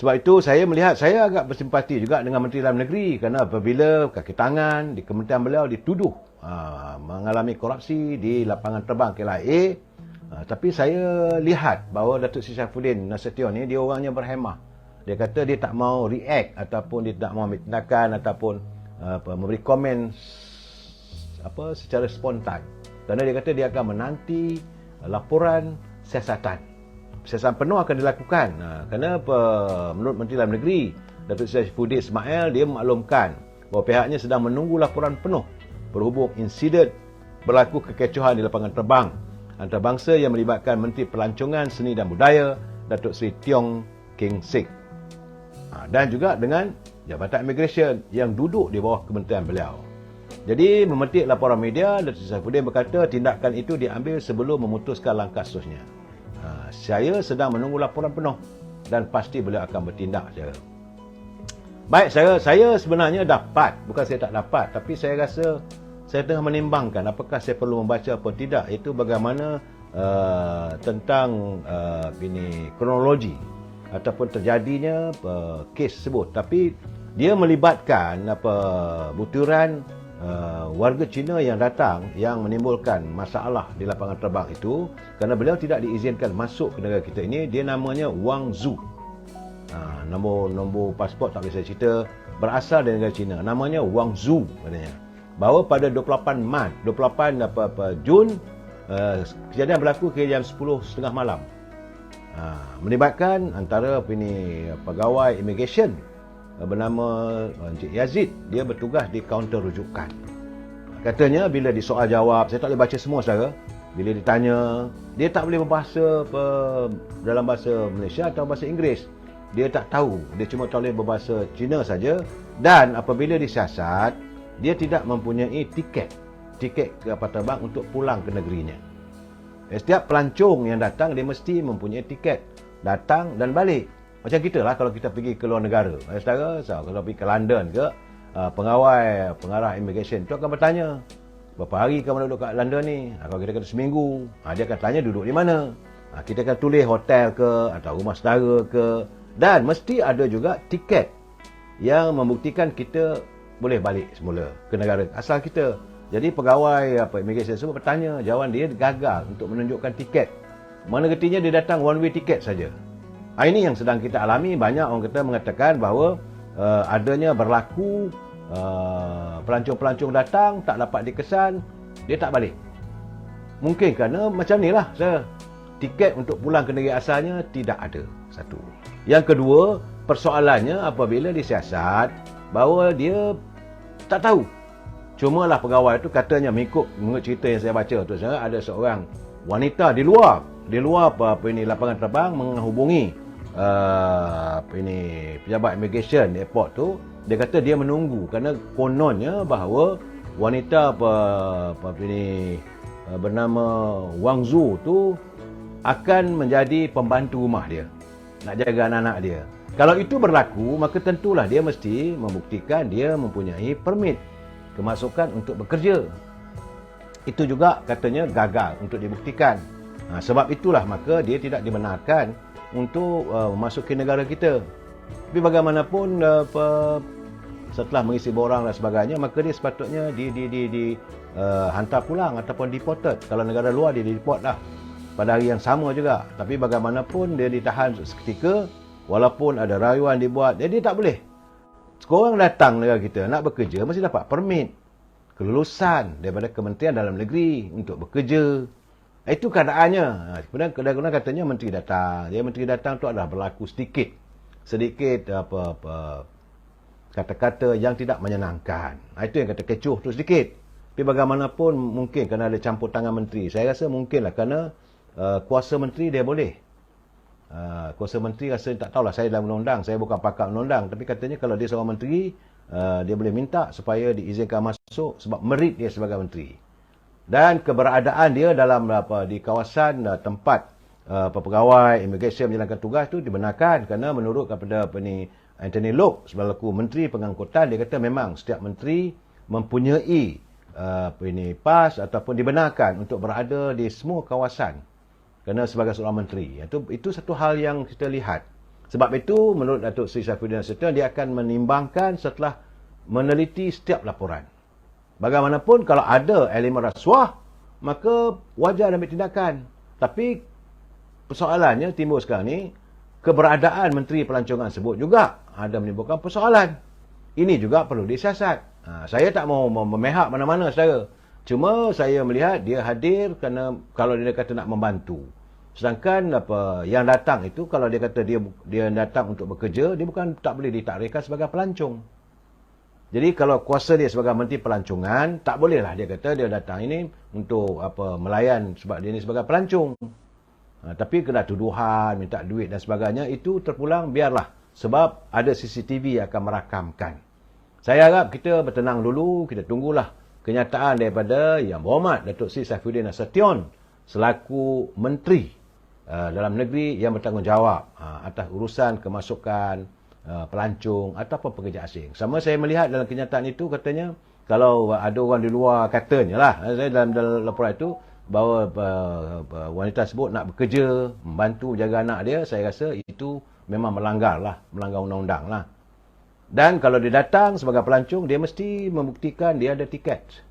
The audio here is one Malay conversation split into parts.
Sebab itu saya melihat, saya agak bersimpati juga dengan Menteri Dalam Negeri kerana apabila kaki tangan di kementerian beliau dituduh mengalami korupsi di lapangan terbang KLIA, tapi saya lihat bahawa Datuk Seri Saifuddin Nasution ni dia orangnya berhemah. Dia kata dia tak mau react ataupun dia tak mau ambil tindakan ataupun memberi komen secara spontan. Kerana dia kata dia akan menanti laporan siasatan. Siasatan penuh akan dilakukan. Kerana menurut Menteri Dalam Negeri, Datuk Seri Saifuddin Ismail, dia memaklumkan bahawa pihaknya sedang menunggu laporan penuh berhubung insiden berlaku kekecohan di lapangan terbang antarabangsa yang melibatkan Menteri Pelancongan Seni dan Budaya Datuk Seri Tiong Keng Sik, dan juga dengan Jabatan Immigration yang duduk di bawah kementerian beliau. Jadi memetik laporan media, Datuk Seri Saifuddin berkata tindakan itu diambil sebelum memutuskan langkah seterusnya. Saya sedang menunggu laporan penuh dan pasti beliau akan bertindak. Baik, saya sebenarnya dapat, bukan saya tak dapat, tapi saya rasa saya tengah menimbangkan apakah saya perlu membaca atau tidak. Itu bagaimana tentang kronologi ataupun terjadinya kes tersebut. Tapi dia melibatkan butiran warga Cina yang datang yang menimbulkan masalah di lapangan terbang itu kerana beliau tidak diizinkan masuk ke negara kita ini. Dia namanya Wang Zhu. Nombor pasport tak boleh saya cerita, berasal dari negara Cina. Namanya Wang Zhu katanya. Bahawa pada 28 Jun kejadian berlaku ke jam 10.30 malam. Melibatkan antara pegawai immigration bernama Encik Yazid. Dia bertugas di kaunter rujukan. Katanya bila disoal jawab, saya tak boleh baca semua saudara. Bila ditanya, dia tak boleh berbahasa dalam bahasa Malaysia atau bahasa Inggeris. Dia tak tahu. Dia cuma boleh berbahasa Cina saja. Dan apabila disiasat, dia tidak mempunyai tiket kapal terbang untuk pulang ke negerinya. Setiap pelancong yang datang, dia mesti mempunyai tiket datang dan balik. Macam kita lah kalau kita pergi ke luar negara. Saudara, kalau pergi ke London ke, pengarah immigration tu akan bertanya, berapa hari kamu duduk kat London ni? Kalau kita kata seminggu, dia akan tanya duduk di mana. Kita akan tulis hotel ke atau rumah saudara ke. Dan mesti ada juga tiket yang membuktikan kita boleh balik semula ke negara asal kita. Jadi pegawai immigration semua bertanya, jawapan dia gagal untuk menunjukkan tiket. Mana kertinya dia datang one way tiket saja. Ini yang sedang kita alami. Banyak orang kita mengatakan bahawa adanya berlaku pelancong-pelancong datang tak dapat dikesan, dia tak balik. Mungkin kerana macam ni lah, tiket untuk pulang ke negeri asalnya tidak ada. Satu. Yang kedua, persoalannya apabila disiasat bahawa dia tak tahu. Cuma lah pegawai itu katanya mengikut cerita yang saya baca tu, saya ada seorang wanita di luar lapangan terbang menghubungi pejabat immigration airport tu. Dia kata dia menunggu kerana kononnya bahawa wanita bernama Wang Zhu tu akan menjadi pembantu rumah dia, nak jaga anak-anak dia. Kalau itu berlaku, maka tentulah dia mesti membuktikan dia mempunyai permit kemasukan untuk bekerja. Itu juga katanya gagal untuk dibuktikan. Sebab itulah maka dia tidak dibenarkan untuk memasuki negara kita. Tapi bagaimanapun setelah mengisi borang dan sebagainya, maka dia sepatutnya hantar pulang ataupun deported. Kalau negara luar dia deport lah pada hari yang sama juga. Tapi bagaimanapun dia ditahan seketika, walaupun ada rayuan dibuat, dia tak boleh. Seorang datang negara kita nak bekerja mesti dapat permit kelulusan daripada Kementerian Dalam Negeri untuk bekerja. Itu keadaannya. Kemudian kadang-kadang katanya menteri datang. Menteri datang tu adalah berlaku sedikit kata-kata yang tidak menyenangkan. Itu yang kata kecoh tu sedikit. Tapi bagaimanapun mungkin kerana ada campur tangan menteri. Saya rasa mungkinlah kerana kuasa menteri dia boleh. Kuasa menteri rasa tak tahulah, saya dalam undang-undang, saya bukan pakar undang-undang, tapi katanya kalau dia seorang menteri, dia boleh minta supaya diizinkan masuk sebab merit dia sebagai menteri. Dan keberadaan dia dalam di kawasan tempat pegawai immigration menjalankan tugas tu dibenarkan kerana menurut kepada Anthony Loke selaku menteri pengangkutan, dia kata memang setiap menteri mempunyai pas ataupun dibenarkan untuk berada di semua kawasan kerana sebagai seorang menteri. Itu satu hal yang kita lihat. Sebab itu, menurut Datuk Seri Saifuddin Nasution, dia akan menimbangkan setelah meneliti setiap laporan. Bagaimanapun, kalau ada elemen rasuah, maka wajar ambil tindakan. Tapi, persoalannya timbul sekarang ni, keberadaan Menteri Pelancongan sebut juga ada menimbulkan persoalan. Ini juga perlu disiasat. Saya tak mau memehak mana-mana saudara. Cuma saya melihat dia hadir kerana kalau dia kata nak membantu. Sedangkan yang datang itu, kalau dia kata dia datang untuk bekerja, dia bukan tak boleh ditakdirkan sebagai pelancong. Jadi kalau kuasa dia sebagai Menteri Pelancongan, tak bolehlah dia kata dia datang ini untuk melayan sebab dia ni sebagai pelancong. Tapi kena tuduhan, minta duit dan sebagainya, itu terpulang biarlah. Sebab ada CCTV yang akan merakamkan. Saya harap kita bertenang dulu, kita tunggulah kenyataan daripada Yang Berhormat Datuk Seri Saifuddin Nasution selaku Menteri dalam negeri yang bertanggungjawab atas urusan kemasukan pelancong ataupun pekerja asing. Sama saya melihat dalam kenyataan itu katanya, kalau ada orang di luar katanya lah, saya dalam laporan itu, bahawa wanita tersebut nak bekerja, membantu jaga anak dia, saya rasa itu memang melanggar undang-undang lah. Dan kalau dia datang sebagai pelancong, dia mesti membuktikan dia ada tiket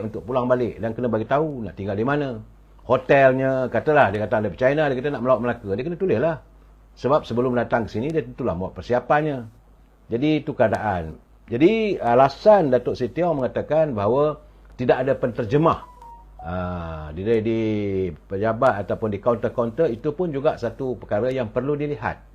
untuk pulang balik dan kena bagi tahu nak tinggal di mana. Hotelnya, katalah dia kata ada China, dia kata nak melawat Melaka, dia kena tulis lah. Sebab sebelum datang ke sini, dia tentulah buat persiapannya. Jadi itu keadaan. Jadi alasan Datuk Seri Teo mengatakan bahawa tidak ada penterjemah di pejabat ataupun di kaunter-kaunter, itu pun juga satu perkara yang perlu dilihat.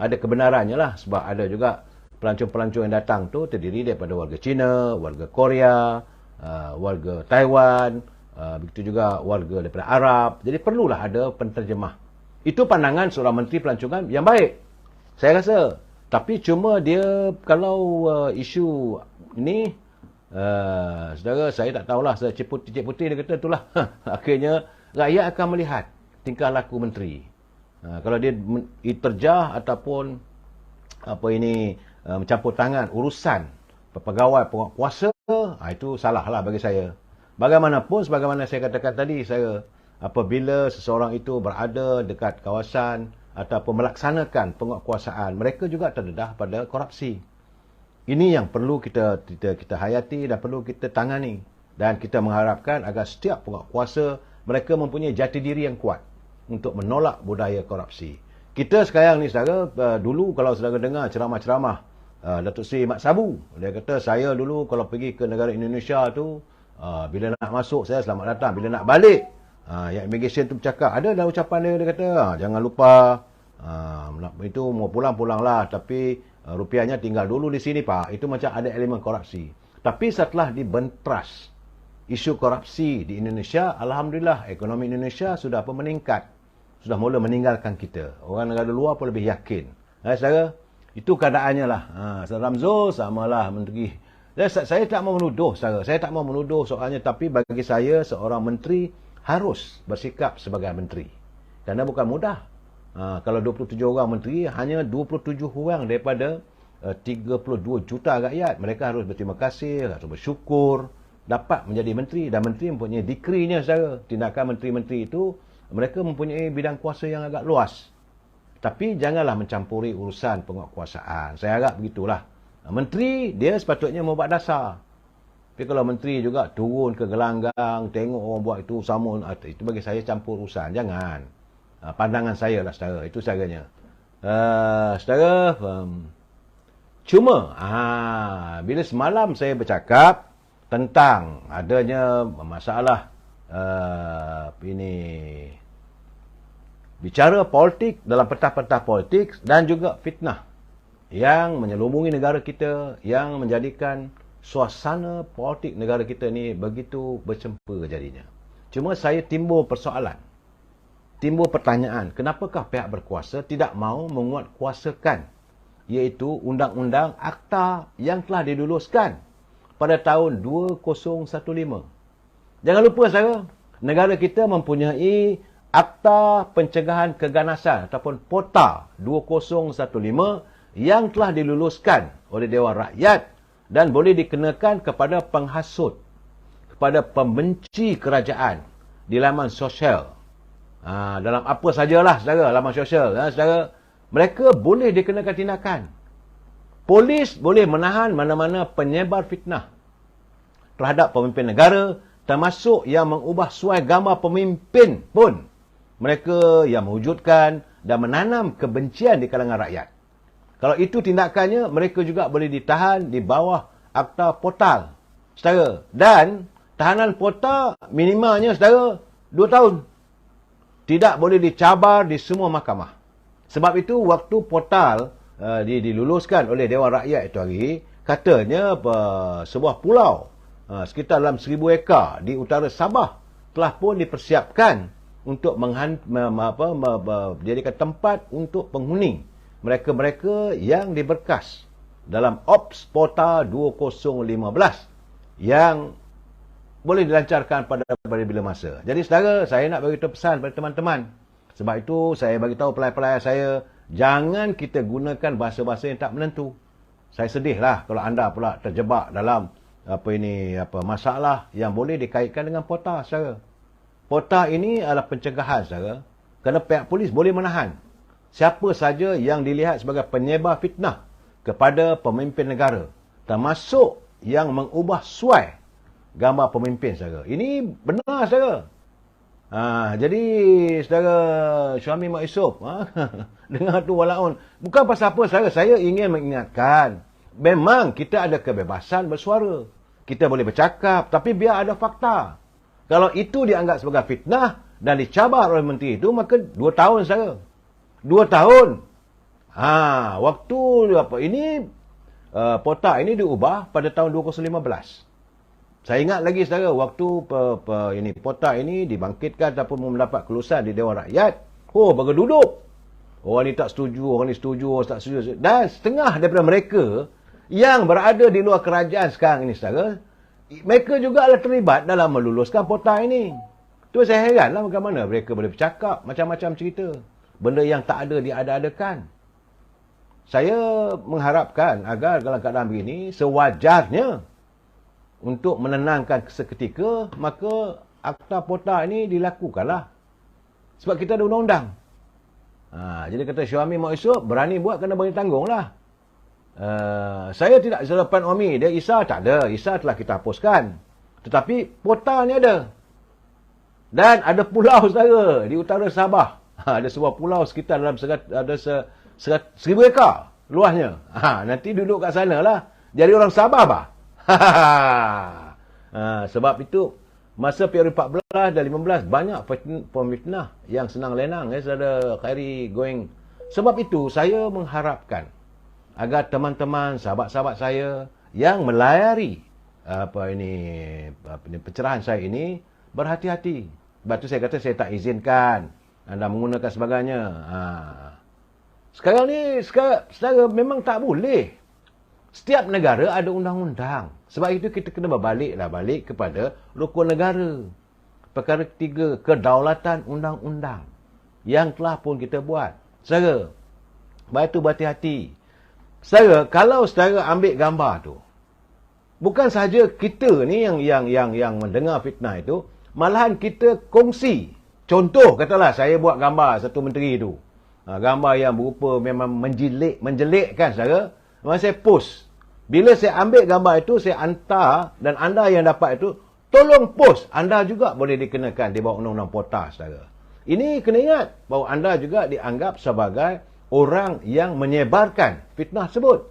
Ada kebenarannya lah, sebab ada juga pelancong-pelancong yang datang tu terdiri daripada warga Cina, warga Korea, warga Taiwan, begitu juga warga daripada Arab. Jadi perlulah ada penterjemah. Itu pandangan seorang Menteri Pelancongan yang baik, saya rasa. Tapi cuma dia kalau isu ini, saudara, saya tak tahulah, saya cik putih dia kata itulah. Akhirnya rakyat akan melihat tingkah laku menteri. Kalau dia terjah ataupun mencampur tangan urusan pegawai penguasa, itu salahlah bagi saya. Bagaimanapun, sebagaimana saya katakan tadi, apabila seseorang itu berada dekat kawasan ataupun melaksanakan penguatkuasaan, mereka juga terdedah pada korupsi. Ini yang perlu kita hayati dan perlu kita tangani. Dan kita mengharapkan agar setiap penguatkuasa mereka mempunyai jati diri yang kuat untuk menolak budaya korupsi. Kita sekarang ni, saudara, dulu kalau saudara dengar ceramah-ceramah Datuk Seri Mat Sabu, dia kata saya dulu kalau pergi ke negara Indonesia tu, bila nak masuk saya selamat datang, bila nak balik yang immigration tu bercakap, ada dalam ucapan dia kata jangan lupa itu mau pulang lah, tapi rupiahnya tinggal dulu di sini pak. Itu macam ada elemen korupsi. Tapi setelah dibentras isu korupsi di Indonesia, alhamdulillah ekonomi Indonesia sudah meningkat, sudah mula meninggalkan kita. Orang negara luar pun lebih yakin. Saudara, itu keadaannya lah. Ramzul samalah menteri. Saya tak mau menuduh, saudara. Saya tak mau menuduh soalnya, tapi bagi saya seorang menteri harus bersikap sebagai menteri. Kerana bukan mudah. Kalau 27 orang menteri, hanya 27 orang daripada 32 juta rakyat. Mereka harus berterima kasih, harus bersyukur dapat menjadi menteri. Dan menteri mempunyai dikrinya, saudara. Tindakan menteri-menteri itu, mereka mempunyai bidang kuasa yang agak luas. Tapi janganlah mencampuri urusan penguatkuasaan. Saya harap begitulah. Menteri, dia sepatutnya membuat dasar. Tapi kalau menteri juga turun ke gelanggang, tengok orang buat itu sama, itu bagi saya campur urusan. Jangan. Pandangan saya lah, saudara. Itu caranya. Saudara, cuma, bila semalam saya bercakap tentang adanya masalah bicara politik dalam petah-petah politik dan juga fitnah yang menyelubungi negara kita, yang menjadikan suasana politik negara kita ni begitu bercempur jadinya. Cuma saya timbul persoalan, timbul pertanyaan, kenapakah pihak berkuasa tidak mahu menguatkuasakan, iaitu undang-undang Akta yang telah diluluskan pada tahun 2015. Jangan lupa, saudara, negara kita mempunyai Akta Pencegahan Keganasan ataupun POTA 2015 yang telah diluluskan oleh Dewan Rakyat dan boleh dikenakan kepada penghasut, kepada pembenci kerajaan di laman sosial. Dalam apa sajalah, saudara, laman sosial. Saudara, mereka boleh dikenakan tindakan. Polis boleh menahan mana-mana penyebar fitnah terhadap pemimpin negara, termasuk yang mengubah suai gambar pemimpin pun. Mereka yang mewujudkan dan menanam kebencian di kalangan rakyat. Kalau itu tindakannya, mereka juga boleh ditahan di bawah Akta Portal, saudara. Dan tahanan portal minimalnya, saudara, 2 tahun. Tidak boleh dicabar di semua mahkamah. Sebab itu, waktu portal diluluskan oleh Dewan Rakyat itu hari, katanya sebuah pulau sekitar dalam 1000 ekar di utara Sabah telah pun dipersiapkan untuk menjadikan tempat untuk penghuni mereka-mereka yang diberkas dalam Ops Portal 2015 yang boleh dilancarkan pada bila masa. Jadi saudara, saya nak beritahu pesan pada teman-teman. Sebab itu saya bagi tahu pelai-pelai saya, jangan kita gunakan bahasa-bahasa yang tak menentu. Saya sedihlah kalau anda pula terjebak dalam masalah yang boleh dikaitkan dengan portal, saudara. Portal ini adalah pencegahan, saudara. Kerana pihak polis boleh menahan siapa saja yang dilihat sebagai penyebar fitnah kepada pemimpin negara, termasuk yang mengubah suai gambar pemimpin, saudara. Ini benar, saudara. Jadi saudara Syahmi Mak Yusof, dengar tu walaupun bukan pasal apa, saudara, saya ingin mengingatkan, memang kita ada kebebasan bersuara, kita boleh bercakap, tapi biar ada fakta. Kalau itu dianggap sebagai fitnah dan dicabar oleh menteri itu, maka 2 tahun, saudara. 2 tahun. Waktu portal ini diubah pada tahun 2015. Saya ingat lagi, saudara, waktu portal ini dibangkitkan ataupun mendapat kelulusan di Dewan Rakyat, baru duduk. Orang ni tak setuju, orang ni setuju, orang tak setuju. Dan setengah daripada mereka yang berada di luar kerajaan sekarang ini, saudara, mereka juga adalah terlibat dalam meluluskan portal ini. Tu saya heranlah bagaimana mereka boleh bercakap macam-macam cerita. Benda yang tak ada diada-adakan. Saya mengharapkan agar dalam keadaan begini, sewajarnya untuk menenangkan seketika, maka Akta Portal ini dilakukanlah. Sebab kita ada undang-undang. Jadi kata Syahmi Mak Yusof, berani buat kena bagi tanggunglah. Saya tidak selepan Omi. Dia Isa tak ada. Isa telah kita hapuskan. Tetapi portal ni ada. Dan ada pulau, saudara, di utara Sabah. Ada sebuah pulau sekitar dalam 1000 ekar luasnya. Nanti duduk kat sana lah. Jadi orang Sabah bah. Sebab itu masa PRU14 dan 15 banyak pemfitnah yang senang lenang, saudara Khairi going. Sebab itu saya mengharapkan agar teman-teman, sahabat-sahabat saya yang melayari pencerahan saya ini berhati-hati. Sebab itu saya kata saya tak izinkan anda menggunakan sebagainya. Sekarang ni secara memang tak boleh. Setiap negara ada undang-undang. Sebab itu kita kena balik kepada rukun negara. Perkara ketiga, kedaulatan undang-undang yang telah pun kita buat. Saudara, baik itu berhati-hati. Saudara, kalau saudara ambil gambar tu, bukan sahaja kita ni yang mendengar fitnah itu, malahan kita kongsi. Contoh, katalah saya buat gambar satu menteri tu. Gambar yang berupa memang menjelekkan, saudara. Masa saya post. Bila saya ambil gambar itu, saya hantar dan anda yang dapat itu, tolong post. Anda juga boleh dikenakan di bawah undang-undang portal, saudara. Ini kena ingat bahawa anda juga dianggap sebagai orang yang menyebarkan fitnah tersebut.